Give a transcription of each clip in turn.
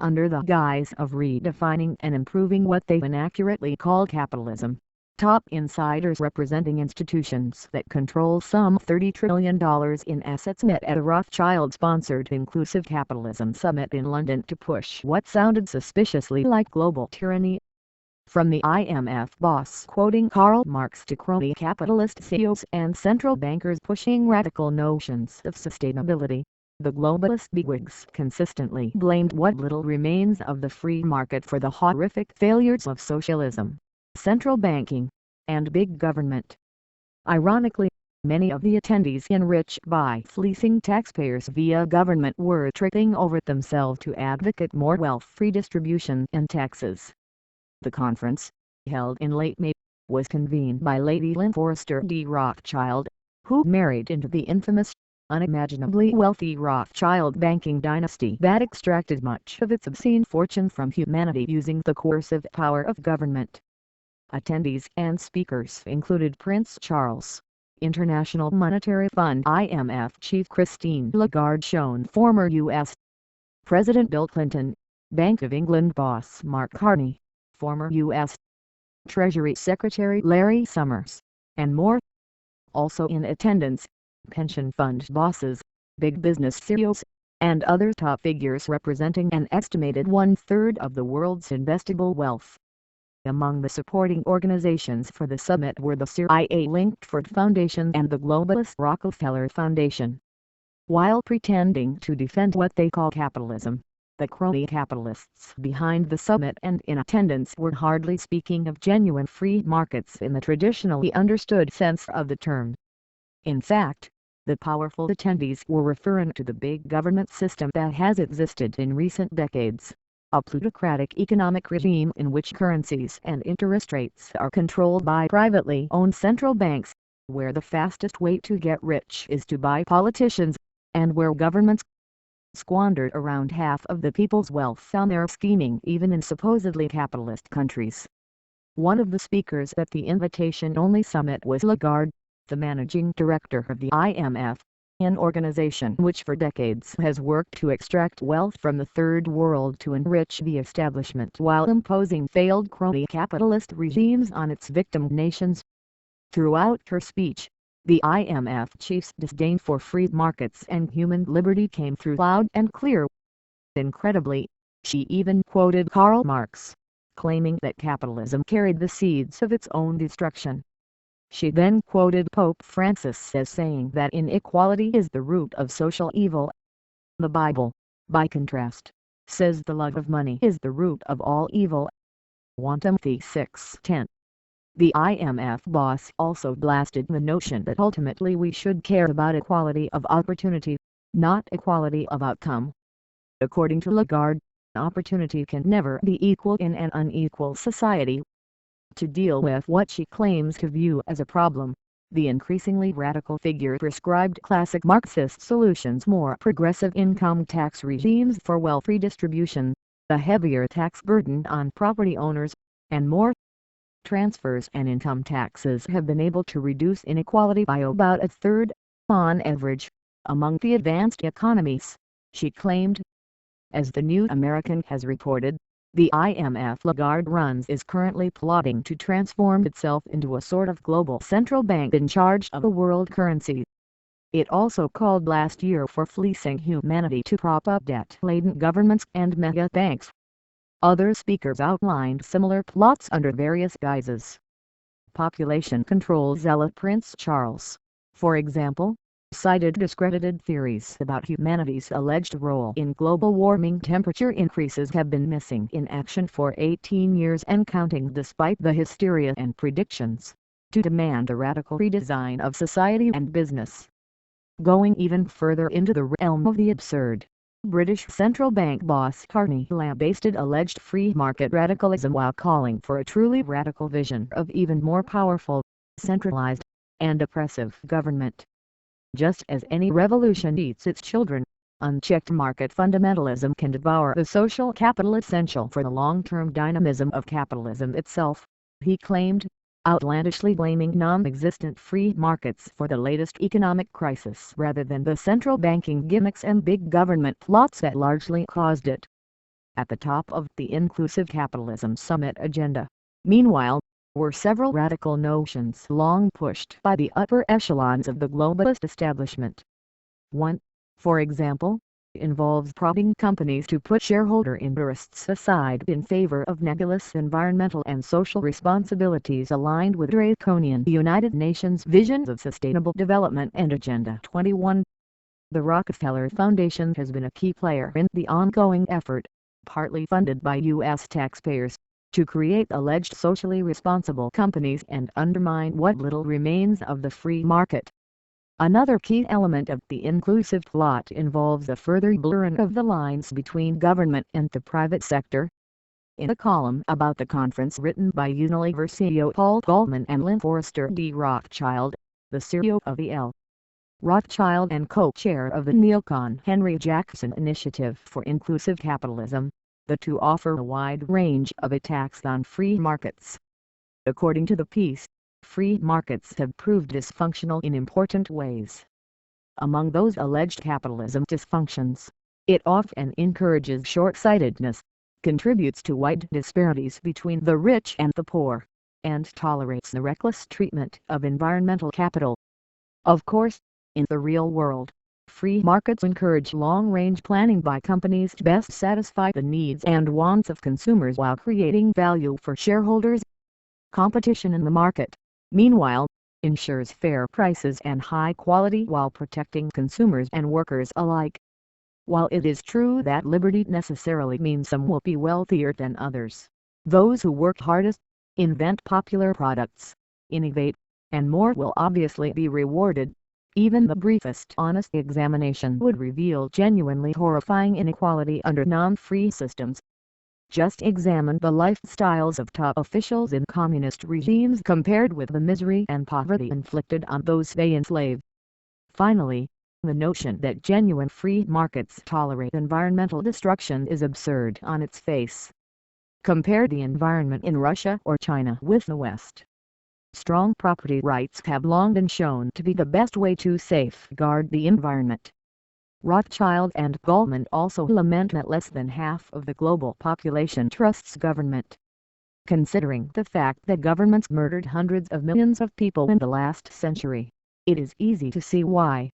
under the guise of redefining and improving what they inaccurately call capitalism. Top insiders representing institutions that control some $30 trillion in assets met at a Rothschild-sponsored Inclusive Capitalism Summit in London to push what sounded suspiciously like global tyranny. From the IMF boss quoting Karl Marx to crony capitalist CEOs and central bankers pushing radical notions of sustainability, the globalist bigwigs consistently blamed what little remains of the free market for the horrific failures of socialism, central banking, and big government. Ironically, many of the attendees enriched by fleecing taxpayers via government were tripping over themselves to advocate more wealth redistribution and taxes. The conference, held in late May, was convened by Lady Lynn Forrester D. Rothschild, who married into the infamous, unimaginably wealthy Rothschild banking dynasty that extracted much of its obscene fortune from humanity using the coercive power of government. Attendees and speakers included Prince Charles, International Monetary Fund (IMF) Chief Christine Lagarde, former U.S. President Bill Clinton, Bank of England boss Mark Carney, former U.S. Treasury Secretary Larry Summers, and more. Also in attendance, pension fund bosses, big business CEOs, and other top figures representing an estimated one-third of the world's investable wealth. Among the supporting organizations for the summit were the CIA-linked Ford Foundation and the globalist Rockefeller Foundation. While pretending to defend what they call capitalism, the crony capitalists behind the summit and in attendance were hardly speaking of genuine free markets in the traditionally understood sense of the term. In fact, the powerful attendees were referring to the big government system that has existed in recent decades, a plutocratic economic regime in which currencies and interest rates are controlled by privately owned central banks, where the fastest way to get rich is to buy politicians, and where governments squandered around half of the people's wealth on their scheming even in supposedly capitalist countries. One of the speakers at the invitation-only summit was Lagarde, the managing director of the IMF, an organization which for decades has worked to extract wealth from the Third World to enrich the establishment while imposing failed crony capitalist regimes on its victim nations. Throughout her speech, the IMF chief's disdain for free markets and human liberty came through loud and clear. Incredibly, she even quoted Karl Marx, claiming that capitalism carried the seeds of its own destruction. She then quoted Pope Francis as saying that inequality is the root of social evil. The Bible, by contrast, says the love of money is the root of all evil. 1 Timothy 6:10. The IMF boss also blasted the notion that ultimately we should care about equality of opportunity, not equality of outcome. According to Lagarde, opportunity can never be equal in an unequal society. To deal with what she claims to view as a problem, the increasingly radical figure prescribed classic Marxist solutions: more progressive income tax regimes for wealth redistribution, a heavier tax burden on property owners, and more. Transfers and income taxes have been able to reduce inequality by about a third, on average, among the advanced economies, she claimed. As the New American has reported, the IMF Lagarde runs is currently plotting to transform itself into a sort of global central bank in charge of the world currency. It also called last year for fleecing humanity to prop up debt-laden governments and mega banks. Other speakers outlined similar plots under various guises. Population control zealot Prince Charles, for example, cited discredited theories about humanity's alleged role in global warming. Temperature increases have been missing in action for 18 years and counting despite the hysteria and predictions, to demand a radical redesign of society and business. Going even further into the realm of the absurd, British central bank boss Carney lambasted alleged free market radicalism while calling for a truly radical vision of even more powerful, centralized, and oppressive government. Just as any revolution eats its children, unchecked market fundamentalism can devour the social capital essential for the long-term dynamism of capitalism itself, he claimed, outlandishly blaming non-existent free markets for the latest economic crisis rather than the central banking gimmicks and big government plots that largely caused it. at the top of the Inclusive Capitalism Summit agenda, meanwhile, were several radical notions long pushed by the upper echelons of the globalist establishment. One, for example, involves prodding companies to put shareholder interests aside in favor of nebulous environmental and social responsibilities aligned with draconian United Nations visions of sustainable development and Agenda 21. The Rockefeller Foundation has been a key player in the ongoing effort, partly funded by U.S. taxpayers, to create alleged socially responsible companies and undermine what little remains of the free market. Another key element of the inclusive plot involves a further blurring of the lines between government and the private sector. In a column about the conference written by Unilever CEO Paul Goldman and Lynn Forrester D. Rothschild, the CEO of the L. Rothschild and co-chair of the neocon Henry Jackson Initiative for Inclusive Capitalism, the two offer a wide range of attacks on free markets. According to the piece, free markets have proved dysfunctional in important ways. Among those alleged capitalism dysfunctions, it often encourages short-sightedness, contributes to wide disparities between the rich and the poor, and tolerates the reckless treatment of environmental capital. Of course, in the real world, free markets encourage long-range planning by companies to best satisfy the needs and wants of consumers while creating value for shareholders. Competition in the market, meanwhile, ensures fair prices and high quality while protecting consumers and workers alike. While it is true that liberty necessarily means some will be wealthier than others, those who work hardest, invent popular products, innovate, and more will obviously be rewarded. Even the briefest honest examination would reveal genuinely horrifying inequality under non-free systems. Just examine the lifestyles of top officials in communist regimes compared with the misery and poverty inflicted on those they enslave. Finally, the notion that genuine free markets tolerate environmental destruction is absurd on its face. Compare the environment in Russia or China with the West. Strong property rights have long been shown to be the best way to safeguard the environment. Rothschild and Goldman also lament that less than half of the global population trusts government. Considering the fact that governments murdered hundreds of millions of people in the last century, it is easy to see why.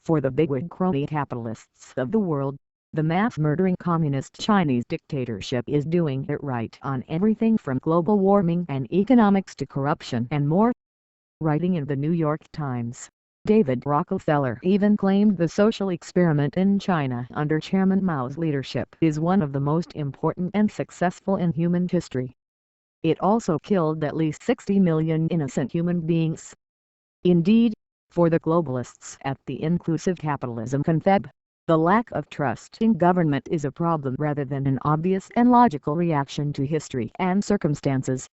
For the bigwig crony capitalists of the world, the mass-murdering communist Chinese dictatorship is doing it right on everything from global warming and economics to corruption and more. Writing in the New York Times, David Rockefeller even claimed the social experiment in China under Chairman Mao's leadership is one of the most important and successful in human history. It also killed at least 60 million innocent human beings. Indeed, for the globalists at the Inclusive Capitalism Confab, the lack of trust in government is a problem rather than an obvious and logical reaction to history and circumstances.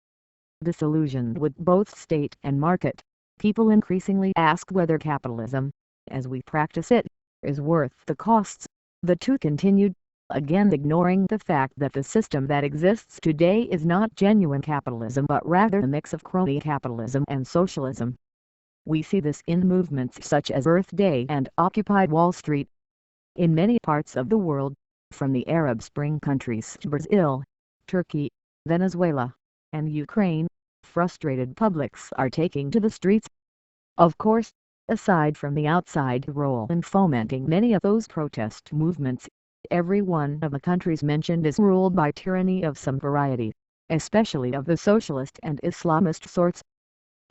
Disillusioned with both state and market, people increasingly ask whether capitalism, as we practice it, is worth the costs. The two continued, again ignoring the fact that the system that exists today is not genuine capitalism but rather a mix of crony capitalism and socialism. We see this in movements such as Earth Day and Occupy Wall Street. In many parts of the world, from the Arab Spring countries to Brazil, Turkey, Venezuela, and Ukraine, frustrated publics are taking to the streets. Of course, aside from the outside role in fomenting many of those protest movements, every one of the countries mentioned is ruled by tyranny of some variety, especially of the socialist and Islamist sorts.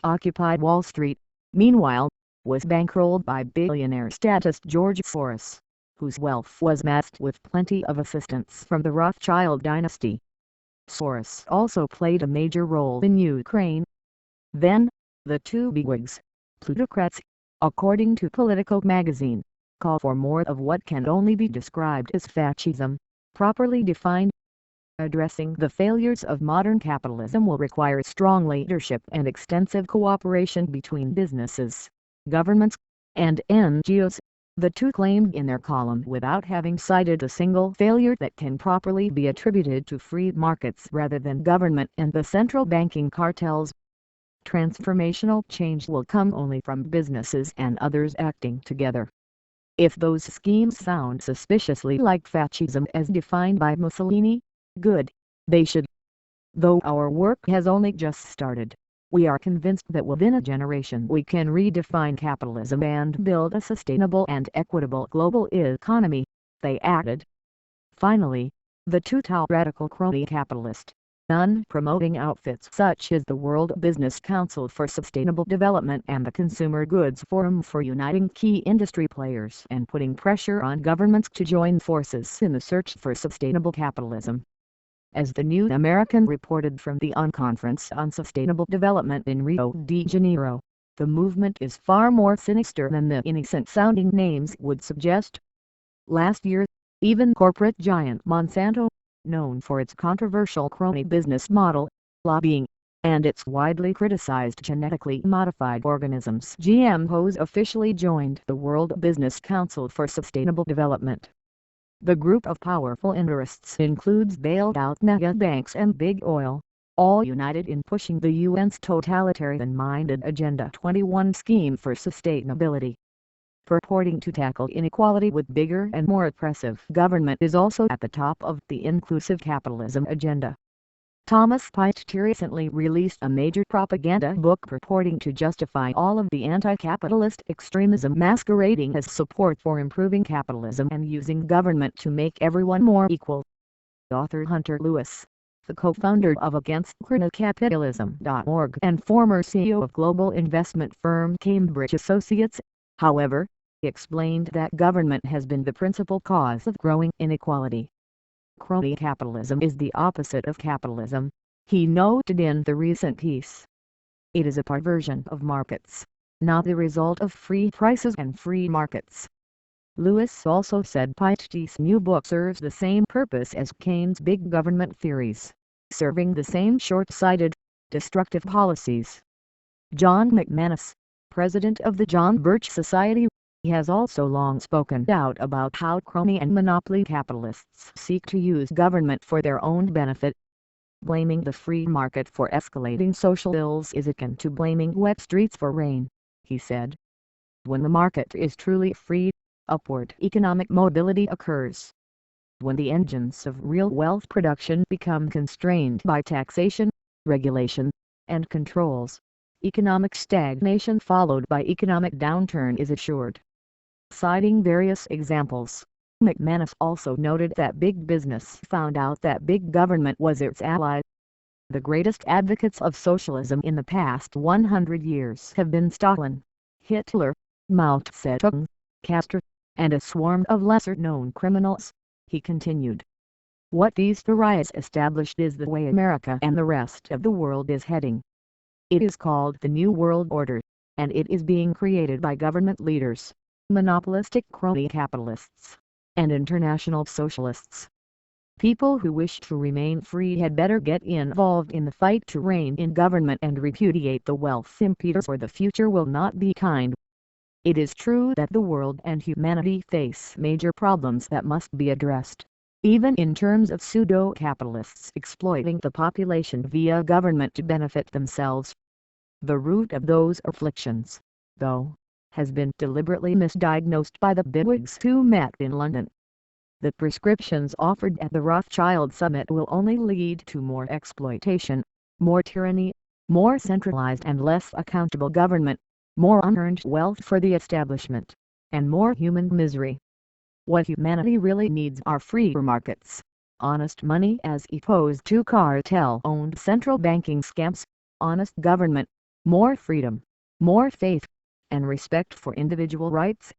Occupy Wall Street, meanwhile, was bankrolled by billionaire statist George Soros, whose wealth was masked with plenty of assistance from the Rothschild dynasty. Soros also played a major role in Ukraine. Then, the two bigwigs, plutocrats, according to Politico magazine, call for more of what can only be described as fascism, properly defined. Addressing the failures of modern capitalism will require strong leadership and extensive cooperation between businesses, governments, and NGOs, the two claimed in their column without having cited a single failure that can properly be attributed to free markets rather than government and the central banking cartels. Transformational change will come only from businesses and others acting together. If those schemes sound suspiciously like fascism as defined by Mussolini, good, they should. Though our work has only just started, we are convinced that within a generation we can redefine capitalism and build a sustainable and equitable global economy, they added. Finally, the two-tall radical crony capitalist, non-promoting outfits such as the World Business Council for Sustainable Development and the Consumer Goods Forum for uniting key industry players and putting pressure on governments to join forces in the search for sustainable capitalism. As the New American reported from the Conference on Sustainable Development in Rio de Janeiro, the movement is far more sinister than the innocent-sounding names would suggest. Last year, even corporate giant Monsanto, known for its controversial crony business model, lobbying, and its widely criticized genetically modified organisms (GMOs), officially joined the World Business Council for Sustainable Development. The group of powerful interests includes bailed-out mega banks and big oil, all united in pushing the UN's totalitarian-minded Agenda 21 scheme for sustainability. Purporting to tackle inequality with bigger and more oppressive government is also at the top of the inclusive capitalism agenda. Thomas Piketty recently released a major propaganda book purporting to justify all of the anti-capitalist extremism masquerading as support for improving capitalism and using government to make everyone more equal. Author Hunter Lewis, the co-founder of Capitalism.org and former CEO of global investment firm Cambridge Associates, however, explained that government has been the principal cause of growing inequality. Crony capitalism is the opposite of capitalism, he noted in the recent piece. It is a perversion of markets, not the result of free prices and free markets. Lewis also said Piketty's new book serves the same purpose as Keynes' big government theories, serving the same short-sighted, destructive policies. John McManus, president of the John Birch Society, has also long spoken out about how crony and monopoly capitalists seek to use government for their own benefit. Blaming the free market for escalating social ills is akin to blaming wet streets for rain, he said. When the market is truly free, upward economic mobility occurs. When the engines of real wealth production become constrained by taxation, regulation, and controls, economic stagnation followed by economic downturn is assured. Citing various examples, McManus also noted that big business found out that big government was its ally. The greatest advocates of socialism in the past 100 years have been Stalin, Hitler, Mao Zedong, Castro, and a swarm of lesser-known criminals, he continued. What these pariahs established is the way America and the rest of the world is heading. It is called the New World Order, and it is being created by government leaders, monopolistic crony capitalists, and international socialists. People who wish to remain free had better get involved in the fight to rein in government and repudiate the wealth impeders, or the future will not be kind. It is true that the world and humanity face major problems that must be addressed, even in terms of pseudo-capitalists exploiting the population via government to benefit themselves. The root of those afflictions, though, has been deliberately misdiagnosed by the bigwigs who met in London. The prescriptions offered at the Rothschild summit will only lead to more exploitation, more tyranny, more centralized and less accountable government, more unearned wealth for the establishment, and more human misery. What humanity really needs are freer markets, honest money as opposed to cartel-owned central banking scams, honest government, more freedom, more faith, and respect for individual rights.